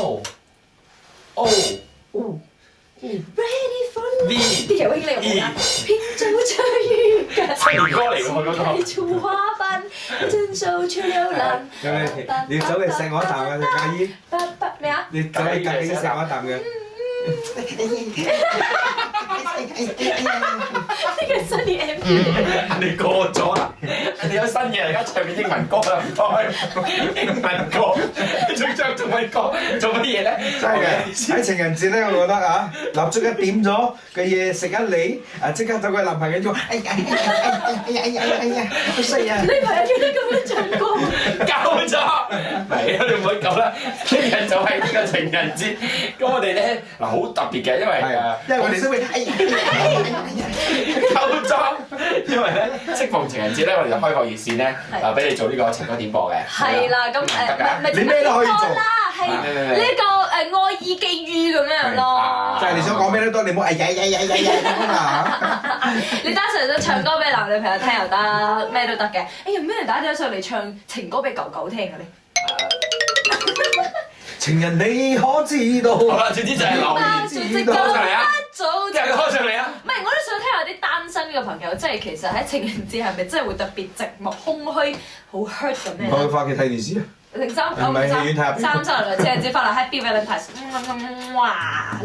O O Ready for love， V 啲遊戲你又冇啦，拼凑出愉快，情歌嚟喎嗰個。出花瓣，盡數出流浪。你走嚟錫我一啖嘅阿姨，咩啊？你走嚟隔幾錫我一啖嘅。呢個新嘅 M V 嚟。你過咗啦，你有新嘢而家唱嘅英文歌啦，唔該，英文歌，你仲唱中文歌，做乜嘢咧？真係嘅，喺情人節咧，我覺得啊，蠟燭一點咗嘅嘢食一嚟，啊即刻走個男朋友就話：哎呀好衰啊！你朋友叫你咁樣唱歌，夠咗，係啊，你唔好咁啦，聽日就係呢個情人節，咁我哋咧嗱好特別嘅，因為因為我哋都會夠咗，因為咧適逢情人節咧，我哋就開個熱線咧，俾你做呢個情歌點播嘅。係啦，咁你咩都可以做啦，係呢個愛意寄語咁樣咯。就係你想講咩都得，你唔好咁啊！你單純想唱歌俾男女朋友聽又得，咩都得嘅。哎呀，咩人打電話上嚟唱情歌俾狗狗聽嘅咧？情人你可知道？好啦，總之就係留言隻歌上嚟啊！早即係開上嚟啊！唔係，我都想聽下啲單身嘅朋友，即係其實喺情人節係咪真係會特別寂寞、空虛、好 hurt 咁樣？我去翻屋企睇電視啊！零三唔係戲院睇下邊三七兩情人節快樂 Happy Valentine's，哇！